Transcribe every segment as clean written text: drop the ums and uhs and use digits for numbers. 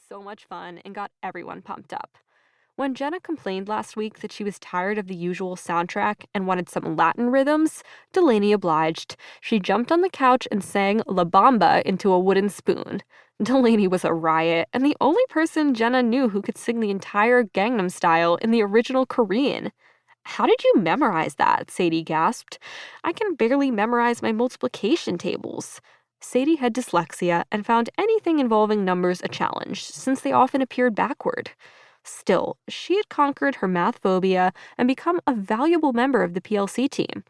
so much fun and got everyone pumped up. When Jenna complained last week that she was tired of the usual soundtrack and wanted some Latin rhythms, Delaney obliged. She jumped on the couch and sang La Bamba into a wooden spoon. Delaney was a riot, and the only person Jenna knew who could sing the entire Gangnam Style in the original Korean. "How did you memorize that?" Sadie gasped. "I can barely memorize my multiplication tables." Sadie had dyslexia and found anything involving numbers a challenge, since they often appeared backward. Still, she had conquered her math phobia and become a valuable member of the PLC team,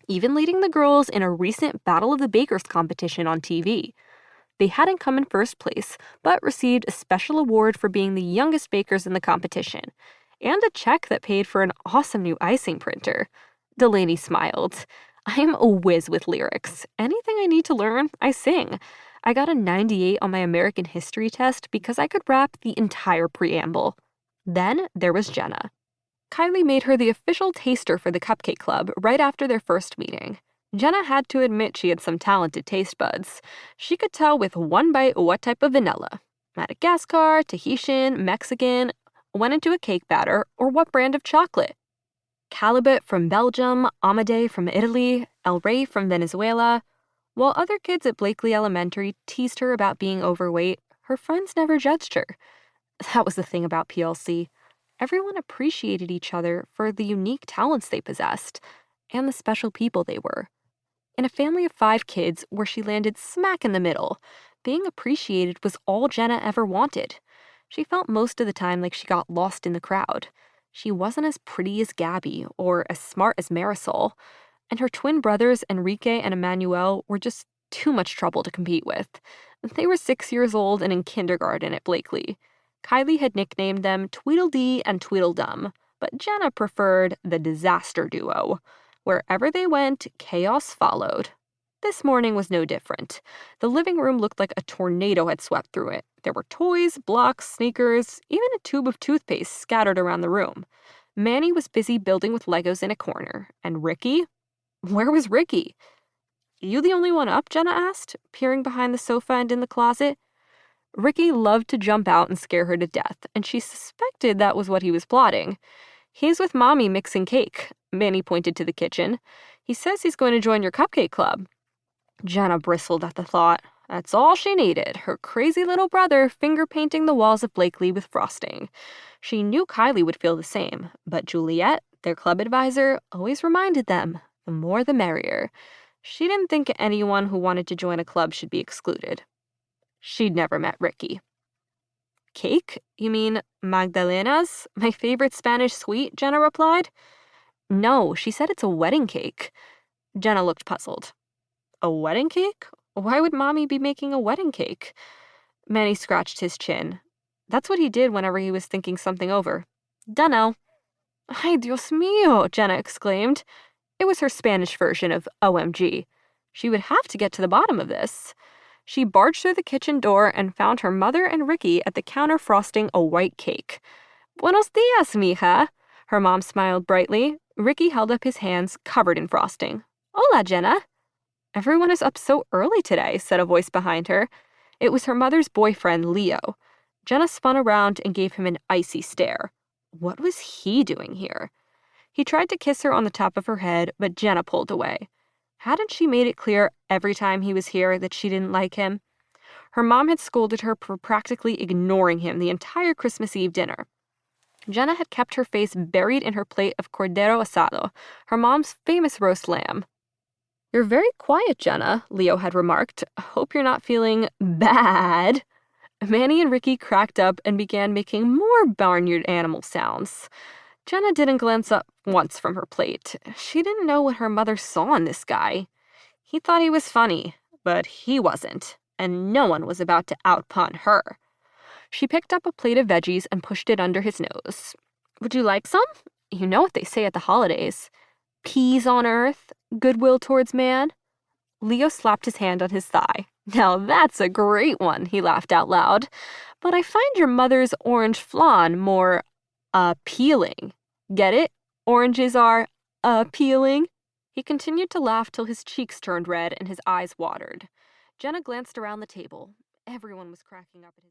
even leading the girls in a recent Battle of the Bakers competition on TV. They hadn't come in first place, but received a special award for being the youngest bakers in the competition, and a check that paid for an awesome new icing printer. Delaney smiled. "I am a whiz with lyrics. Anything I need to learn, I sing. I got a 98 on my American history test because I could rap the entire preamble." Then there was Jenna. Kylie made her the official taster for the Cupcake Club right after their first meeting. Jenna had to admit she had some talented taste buds. She could tell with one bite what type of vanilla. Madagascar, Tahitian, Mexican, went into a cake batter, or what brand of chocolate. Calibut from Belgium, Amade from Italy, El Rey from Venezuela. While other kids at Blakely Elementary teased her about being overweight, her friends never judged her. That was the thing about PLC. Everyone appreciated each other for the unique talents they possessed, and the special people they were. In a family of 5 kids where she landed smack in the middle, being appreciated was all Jenna ever wanted. She felt most of the time like she got lost in the crowd. She wasn't as pretty as Gabby or as smart as Marisol, and her twin brothers Enrique and Emmanuel were just too much trouble to compete with. They were 6 years old and in kindergarten at Blakely. Kylie had nicknamed them Tweedledee and Tweedledum, but Jenna preferred the Disaster Duo. Wherever they went, chaos followed. This morning was no different. The living room looked like a tornado had swept through it. There were toys, blocks, sneakers, even a tube of toothpaste scattered around the room. Manny was busy building with Legos in a corner. And Ricky? Where was Ricky? "You the only one up?" Jenna asked, peering behind the sofa and in the closet. Ricky loved to jump out and scare her to death, and she suspected that was what he was plotting. "He's with Mommy mixing cake." Manny pointed to the kitchen. "He says he's going to join your cupcake club." Jenna bristled at the thought. That's all she needed, her crazy little brother finger-painting the walls of Blakely with frosting. She knew Kylie would feel the same, but Juliet, their club advisor, always reminded them, the more the merrier. She didn't think anyone who wanted to join a club should be excluded. She'd never met Ricky. "Cake? You mean Magdalena's? My favorite Spanish sweet?" Jenna replied. "No, she said it's a wedding cake." Jenna looked puzzled. "A wedding cake? Why would Mommy be making a wedding cake?" Manny scratched his chin. That's what he did whenever he was thinking something over. "Dunno." "Ay, Dios mío," Jenna exclaimed. It was her Spanish version of OMG. She would have to get to the bottom of this. She barged through the kitchen door and found her mother and Ricky at the counter frosting a white cake. "Buenos dias, mija." Her mom smiled brightly. Ricky held up his hands covered in frosting. "Hola, Jenna." "Everyone is up so early today," said a voice behind her. It was her mother's boyfriend, Leo. Jenna spun around and gave him an icy stare. What was he doing here? He tried to kiss her on the top of her head, but Jenna pulled away. Hadn't she made it clear every time he was here that she didn't like him? Her mom had scolded her for practically ignoring him the entire Christmas Eve dinner. Jenna had kept her face buried in her plate of cordero asado, her mom's famous roast lamb. "You're very quiet, Jenna," Leo had remarked. "Hope you're not feeling bad." Manny and Ricky cracked up and began making more barnyard animal sounds. Jenna didn't glance up once from her plate. She didn't know what her mother saw in this guy. He thought he was funny, but he wasn't, and no one was about to outpun her. She picked up a plate of veggies and pushed it under his nose. "Would you like some? You know what they say at the holidays. Peas on earth, goodwill towards man." Leo slapped his hand on his thigh. "Now that's a great one," he laughed out loud. "But I find your mother's orange flan more appealing. Get it? Oranges are appealing." He continued to laugh till his cheeks turned red and his eyes watered. Jenna glanced around the table. Everyone was cracking up at his